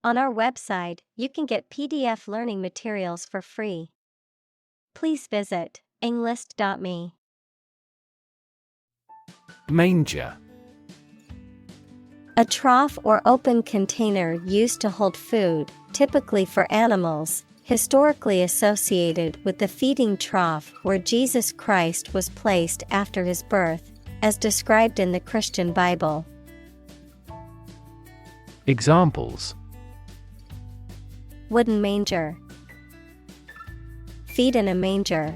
On our website, you can get PDF learning materials for free. Please visit englist.me. Manger. A trough or open container used to hold food, typically for animals, historically associated with the feeding trough where Jesus Christ was placed after his birth, as described in the Christian Bible. Examples: Wooden manger. Feed in a manger.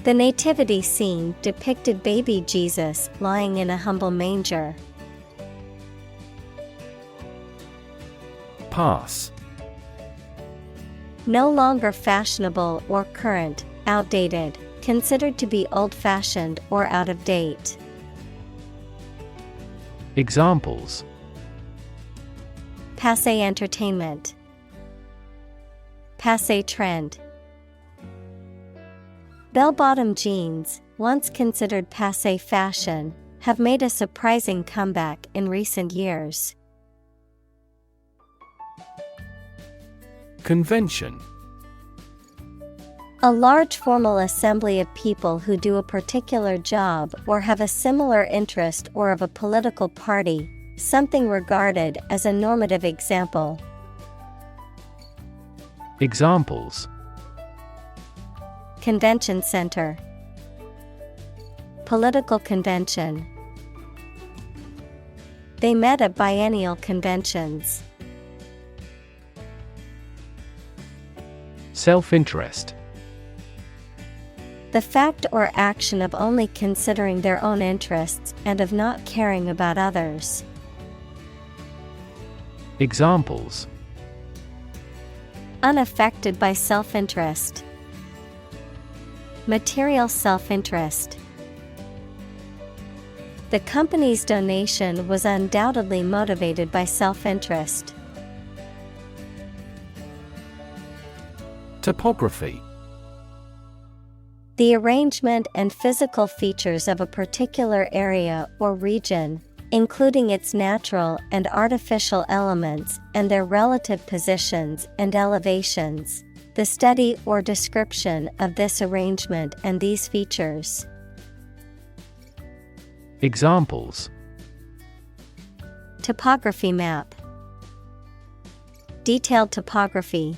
The nativity scene depicted baby Jesus lying in a humble manger. Pass. No longer fashionable or current, outdated, considered to be old-fashioned or out of date. Examples: Passé entertainment. Passé trend. Bell-bottom jeans, once considered passé fashion, have made a surprising comeback in recent years. Convention. A large formal assembly of people who do a particular job or have a similar interest or of a political party, something regarded as a normative example. Examples: Convention center. Political convention. They met at biennial conventions. Self-interest. The fact or action of only considering their own interests and of not caring about others. Examples: Unaffected by self-interest. Material self-interest. The company's donation was undoubtedly motivated by self-interest. Topography. The arrangement and physical features of a particular area or region, including its natural and artificial elements and their relative positions and elevations. The study or description of this arrangement and these features. Examples: Topography map. Detailed topography.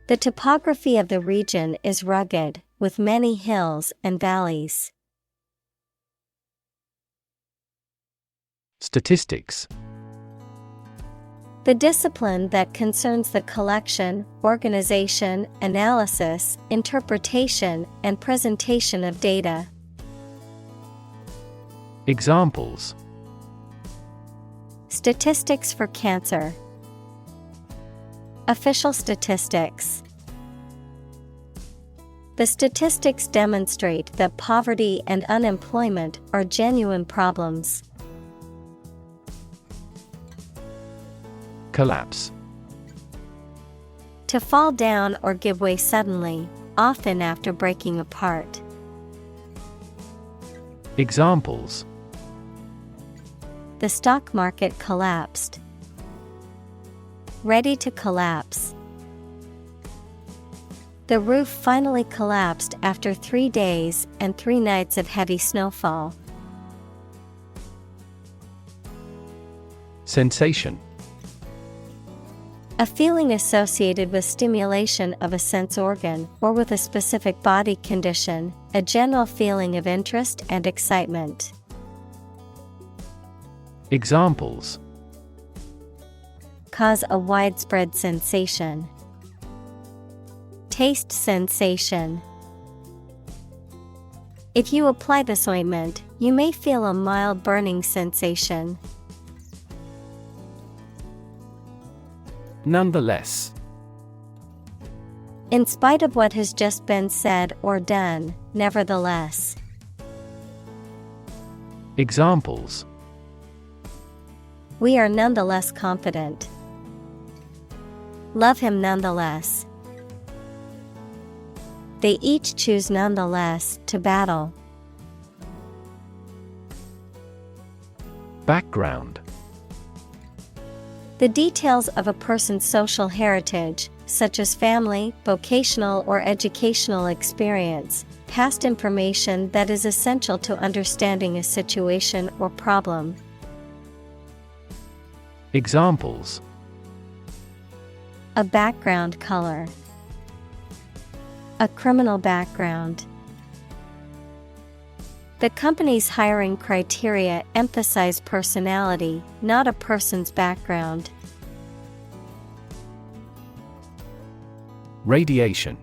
The topography of the region is rugged, with many hills and valleys. Statistics. The discipline that concerns the collection, organization, analysis, interpretation, and presentation of data. Examples: Statistics for cancer. Official statistics. The statistics demonstrate that poverty and unemployment are genuine problems. Collapse. To fall down or give way suddenly, often after breaking apart. Examples: The stock market collapsed. Ready to collapse. The roof finally collapsed after 3 days and 3 nights of heavy snowfall. Sensation. A feeling associated with stimulation of a sense organ or with a specific body condition, a general feeling of interest and excitement. Examples: Cause a widespread sensation. Taste sensation. If you apply this ointment, you may feel a mild burning sensation. Nonetheless. In spite of what has just been said or done, nevertheless. Examples: We are nonetheless confident. Love him nonetheless. They each choose nonetheless to battle. Background. The details of a person's social heritage, such as family, vocational or educational experience, past information that is essential to understanding a situation or problem. Examples: A background color. A criminal background. The company's hiring criteria emphasize personality, not a person's background. Radiation.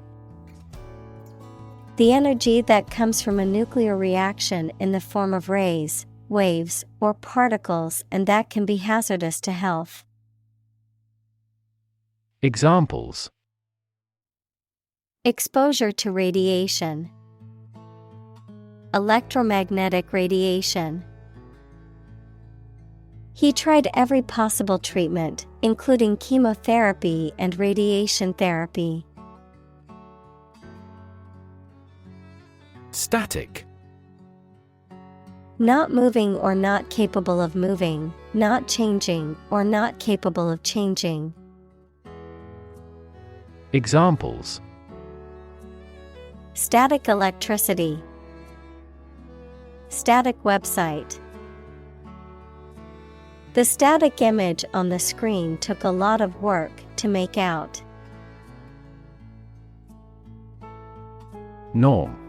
The energy that comes from a nuclear reaction in the form of rays, waves, or particles, and that can be hazardous to health. Examples: Exposure to radiation. Electromagnetic radiation. He tried every possible treatment, including chemotherapy and radiation therapy. Static. Not moving or not capable of moving, not changing or not capable of changing. Examples: Static electricity. Static website. The static image on the screen took a lot of work to make out. Norm.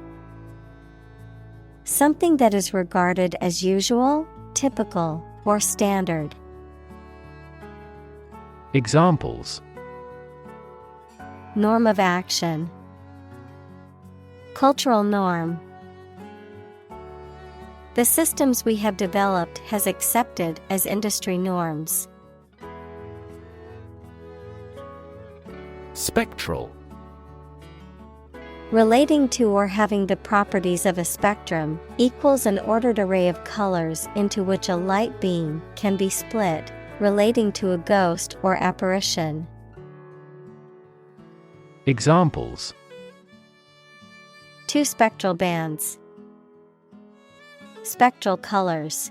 Something that is regarded as usual, typical, or standard. Examples: Norm of action. Cultural norm. The systems we have developed has accepted as industry norms. Spectral. Relating to or having the properties of a spectrum, equals an ordered array of colors into which a light beam can be split, relating to a ghost or apparition. Examples: Two spectral bands. Spectral colors.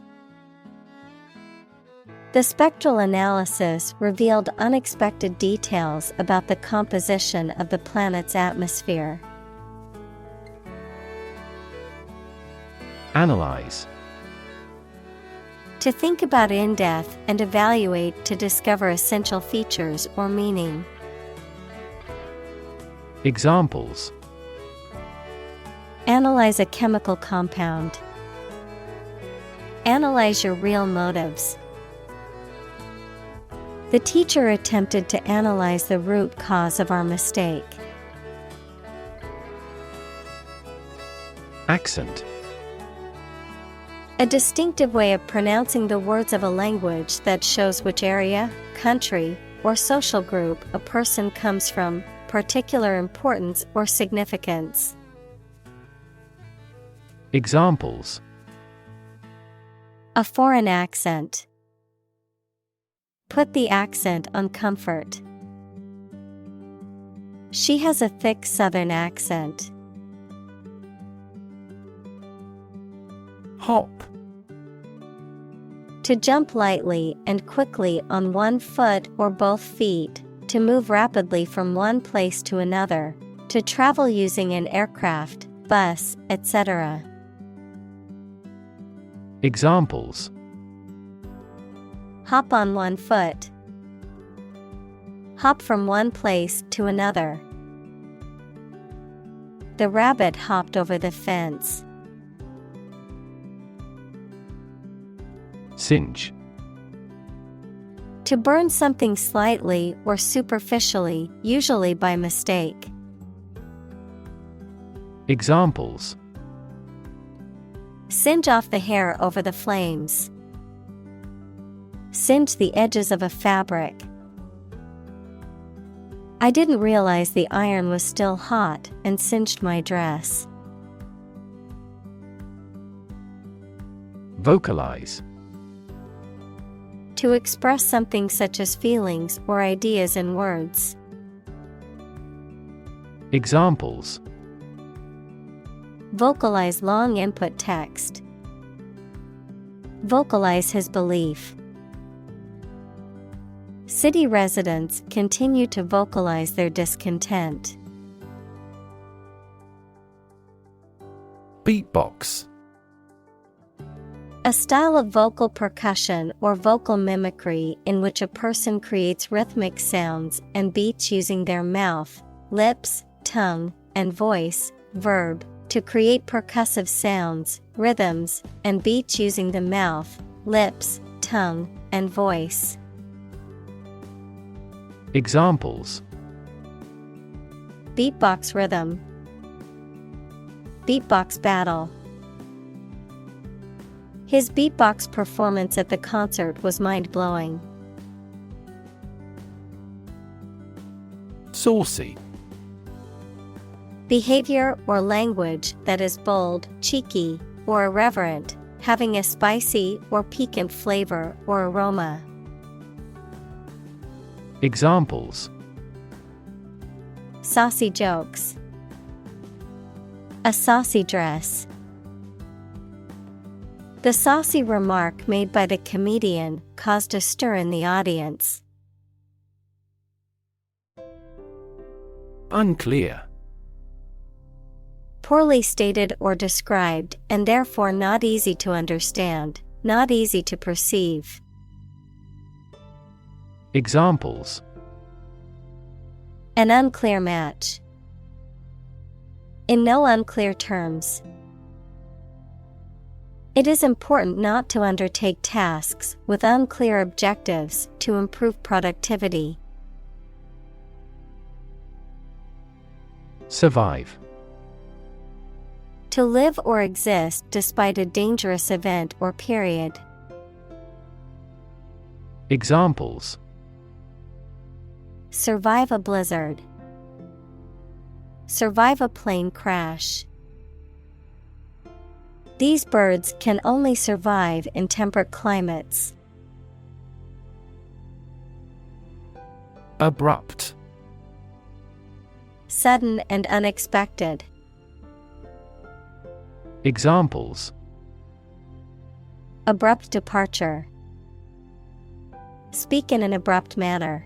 The spectral analysis revealed unexpected details about the composition of the planet's atmosphere. Analyze. To think about in depth and evaluate to discover essential features or meaning. Examples: Analyze a chemical compound. Analyze your real motives. The teacher attempted to analyze the root cause of our mistake. Accent. A distinctive way of pronouncing the words of a language that shows which area, country, or social group a person comes from, particular importance or significance. Examples: A foreign accent. Put the accent on comfort. She has a thick southern accent. Hop. To jump lightly and quickly on one foot or both feet, to move rapidly from one place to another, to travel using an aircraft, bus, etc. Examples: Hop on one foot. Hop from one place to another. The rabbit hopped over the fence. Singe. To burn something slightly or superficially, usually by mistake. Examples: Singe off the hair over the flames. Singe the edges of a fabric. I didn't realize the iron was still hot and singed my dress. Vocalize. To express something such as feelings or ideas in words. Examples: Vocalize long input text. Vocalize his belief. City residents continue to vocalize their discontent. Beatbox. A style of vocal percussion or vocal mimicry in which a person creates rhythmic sounds and beats using their mouth, lips, tongue, and voice. Verb, to create percussive sounds, rhythms, and beats using the mouth, lips, tongue, and voice. Examples: Beatbox rhythm. Beatbox battle. His beatbox performance at the concert was mind-blowing. Saucy. Behavior or language that is bold, cheeky, or irreverent, having a spicy or piquant flavor or aroma. Examples: Saucy jokes. A saucy dress. The saucy remark made by the comedian caused a stir in the audience. Unclear. Poorly stated or described and therefore not easy to understand, not easy to perceive. Examples: An unclear match. In no unclear terms. It is important not to undertake tasks with unclear objectives to improve productivity. Survive. To live or exist despite a dangerous event or period. Examples: Survive a blizzard. Survive a plane crash. These birds can only survive in temperate climates. Abrupt. Sudden and unexpected. Examples: Abrupt departure. Speak in an abrupt manner.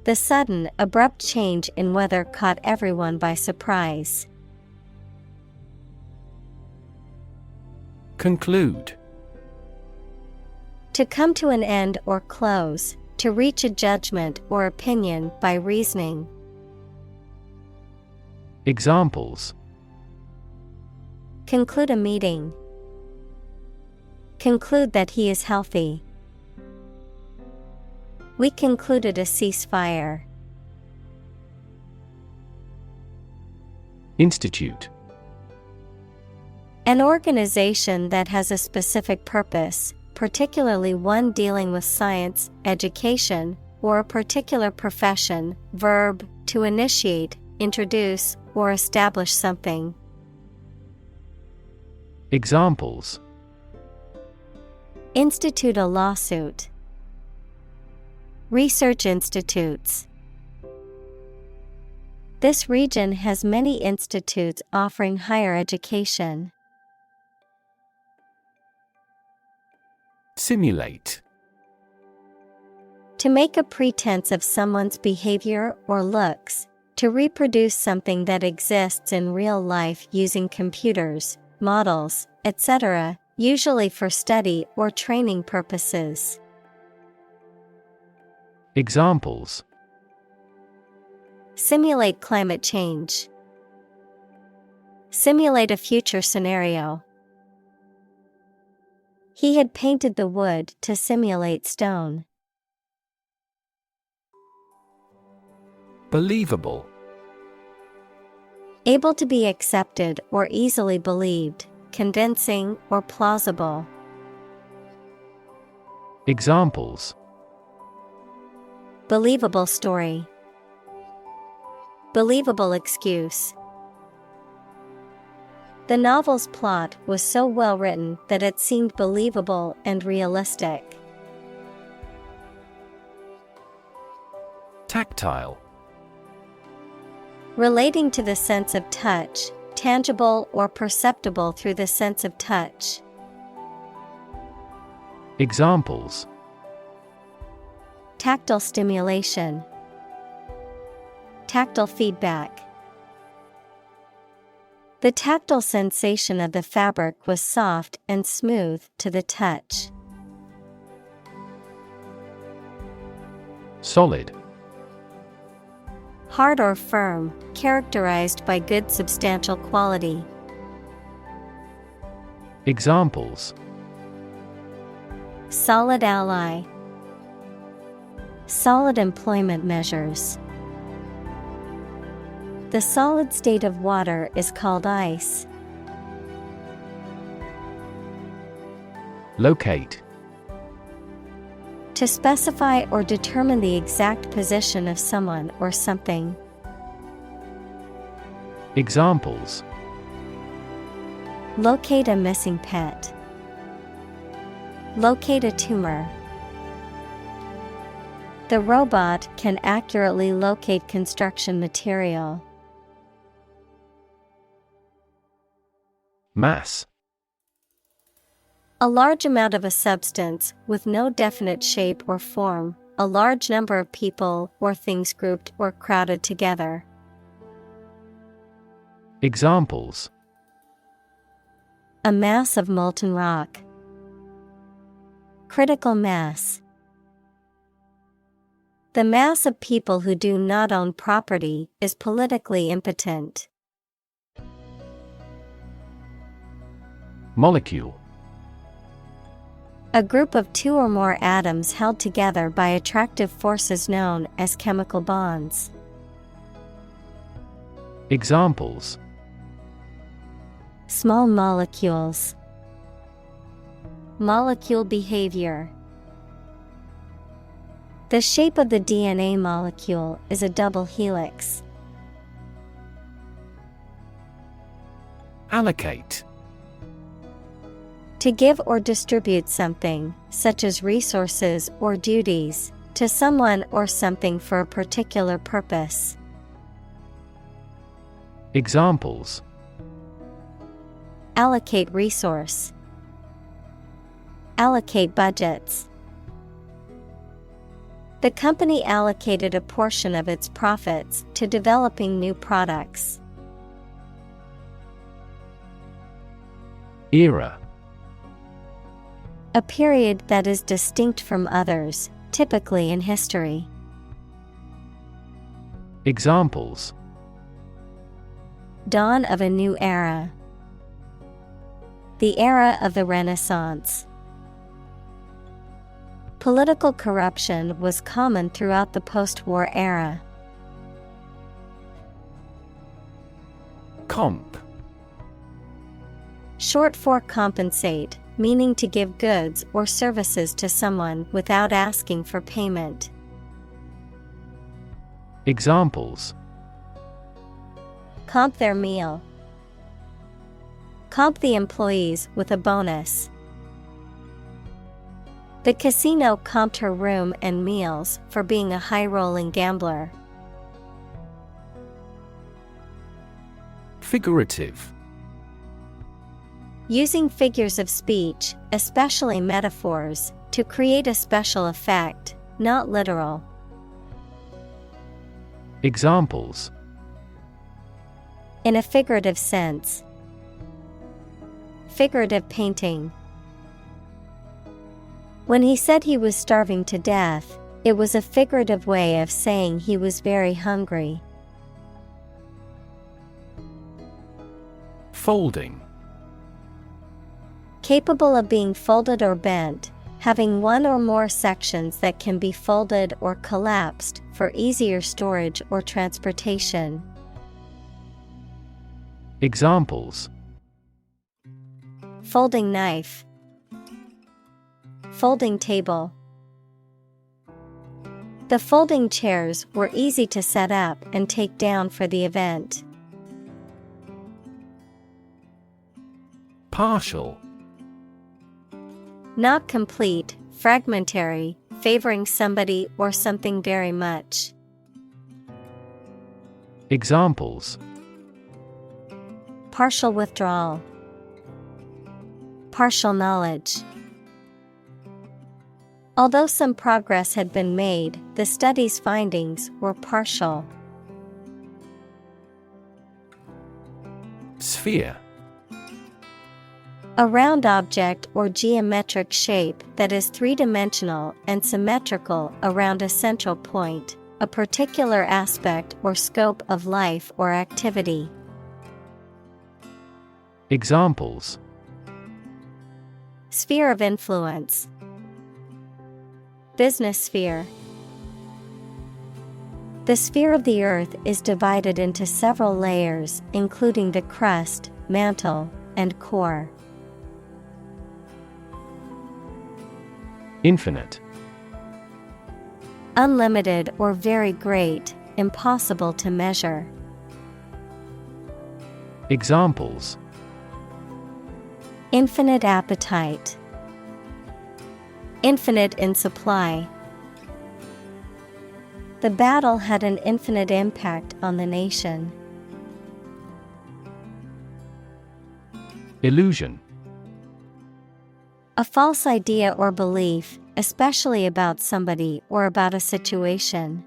The sudden, abrupt change in weather caught everyone by surprise. Conclude. To come to an end or close, to reach a judgment or opinion by reasoning. Examples: Conclude a meeting. Conclude that he is healthy. We concluded a ceasefire. Institute. An organization that has a specific purpose, particularly one dealing with science, education, or a particular profession. Verb, to initiate, introduce, or establish something. Examples: Institute a lawsuit. Research institutes. This region has many institutes offering higher education. Simulate. To make a pretense of someone's behavior or looks, to reproduce something that exists in real life using computers, models, etc., usually for study or training purposes. Examples: Simulate climate change. Simulate a future scenario. He had painted the wood to simulate stone. Believable. Able to be accepted or easily believed, convincing or plausible. Examples: Believable story. Believable excuse. The novel's plot was so well written that it seemed believable and realistic. Tactile. Relating to the sense of touch, tangible or perceptible through the sense of touch. Examples: Tactile stimulation. Tactile feedback. The tactile sensation of the fabric was soft and smooth to the touch. Solid. Hard or firm, characterized by good substantial quality. Examples: Solid ally. Solid employment measures. The solid state of water is called ice. Locate. To specify or determine the exact position of someone or something. Examples: Locate a missing pet. Locate a tumor. The robot can accurately locate construction material. Mass. A large amount of a substance with no definite shape or form, a large number of people or things grouped or crowded together. Examples: A mass of molten rock. Critical mass. The mass of people who do not own property is politically impotent. Molecule. A group of two or more atoms held together by attractive forces known as chemical bonds. Examples: Small molecules. Molecule behavior. The shape of the DNA molecule is a double helix. Allocate. To give or distribute something, such as resources or duties, to someone or something for a particular purpose. Examples: Allocate resource. Allocate budgets. The company allocated a portion of its profits to developing new products. Era. A period that is distinct from others, typically in history. Examples: Dawn of a new era. The era of the Renaissance. Political corruption was common throughout the post-war era. Comp. Short for compensate, meaning to give goods or services to someone without asking for payment. Examples: Comp their meal. Comp the employees with a bonus. The casino comped her room and meals for being a high-rolling gambler. Figurative. Using figures of speech, especially metaphors, to create a special effect, not literal. Examples: In a figurative sense. Figurative painting. When he said he was starving to death, it was a figurative way of saying he was very hungry. Folding. Capable of being folded or bent, having one or more sections that can be folded or collapsed for easier storage or transportation. Examples: Folding knife. Folding table. The folding chairs were easy to set up and take down for the event. Partial. Not complete, fragmentary, favoring somebody or something very much. Examples: Partial withdrawal. Partial knowledge. Although some progress had been made, the study's findings were partial. Sphere. A round object or geometric shape that is three-dimensional and symmetrical around a central point, a particular aspect or scope of life or activity. Examples: Sphere of influence. Business sphere. The sphere of the Earth is divided into several layers, including the crust, mantle, and core. Infinite. Unlimited or very great, impossible to measure. Examples: Infinite appetite. Infinite in supply. The battle had an infinite impact on the nation. Illusion. A false idea or belief, especially about somebody or about a situation.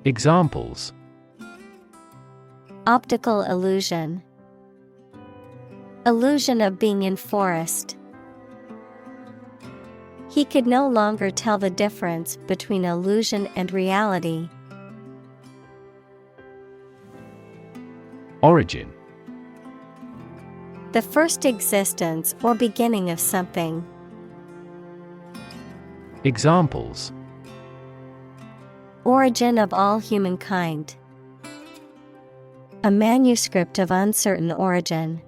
Examples: Optical illusion. Illusion of being in forest. He could no longer tell the difference between illusion and reality. Origin. The first existence or beginning of something. Examples: Origin of all humankind. A manuscript of uncertain origin.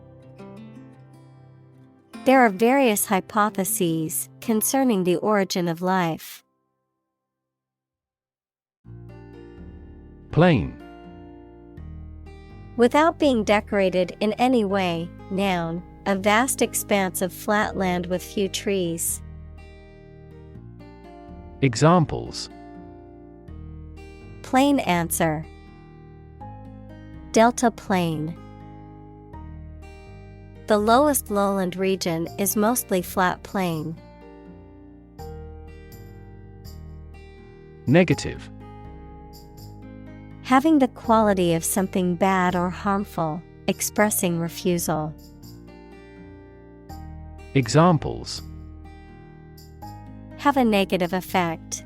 There are various hypotheses concerning the origin of life. Plain. Without being decorated in any way, noun, a vast expanse of flat land with few trees. Examples: Plain answer. Delta plain. The lowest lowland region is mostly flat plain. Negative. Having the quality of something bad or harmful, expressing refusal. Examples: Have a negative effect.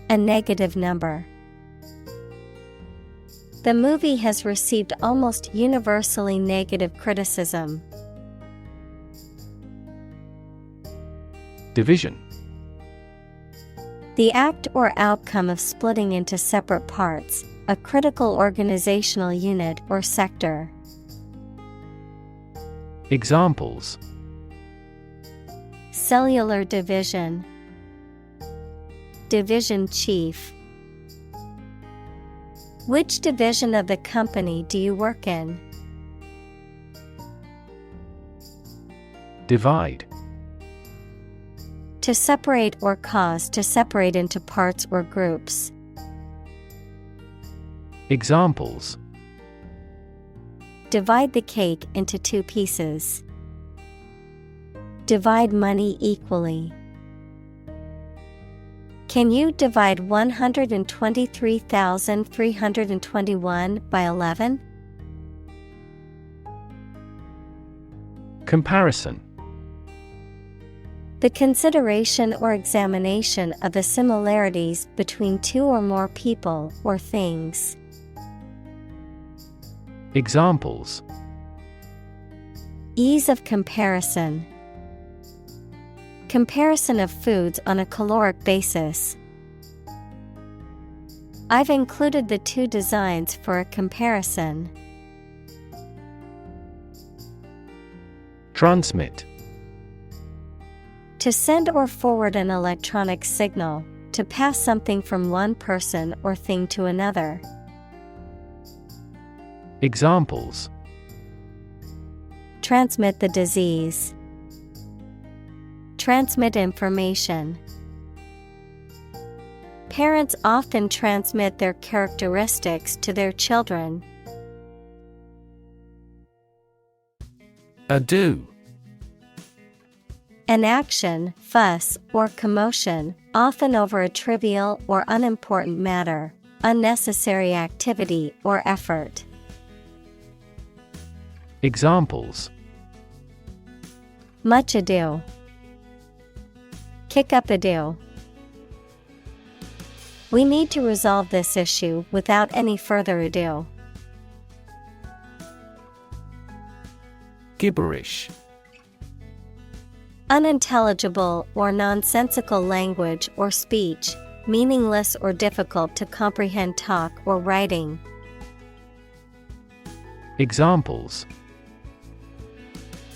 A negative number. The movie has received almost universally negative criticism. Division. The act or outcome of splitting into separate parts, a critical organizational unit or sector. Examples: Cellular division. Division chief. Which division of the company do you work in? Divide. To separate or cause to separate into parts or groups. Examples: Divide the cake into two pieces. Divide money equally. Can you divide 123,321 by 11? Comparison. The consideration or examination of the similarities between two or more people or things. Examples: Ease of comparison. Comparison of foods on a caloric basis. I've included the two designs for a comparison. Transmit. To send or forward an electronic signal, to pass something from one person or thing to another. Examples: Transmit the disease. Transmit information. Parents often transmit their characteristics to their children. Ado. An action, fuss, or commotion, often over a trivial or unimportant matter, unnecessary activity or effort. Examples: Much ado. Kick up ado. We need to resolve this issue without any further ado. Gibberish. Unintelligible or nonsensical language or speech, meaningless or difficult to comprehend talk or writing. Examples: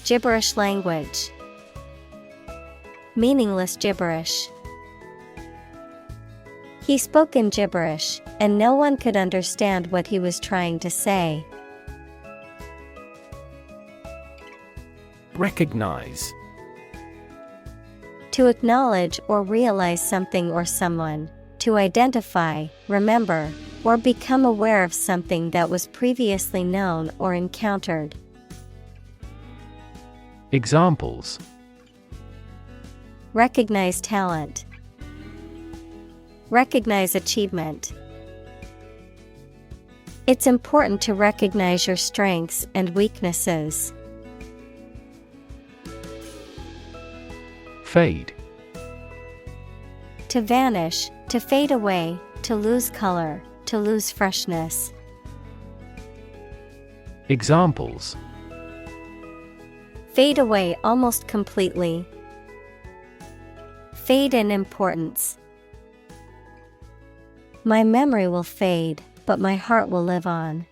Gibberish language. Meaningless gibberish. He spoke in gibberish, and no one could understand what he was trying to say. Recognize. To acknowledge or realize something or someone, to identify, remember, or become aware of something that was previously known or encountered. Examples: Recognize talent. Recognize achievement. It's important to recognize your strengths and weaknesses. Fade. To vanish, to fade away, to lose color, to lose freshness. Examples: Fade away almost completely. Fade in importance. My memory will fade, but my heart will live on.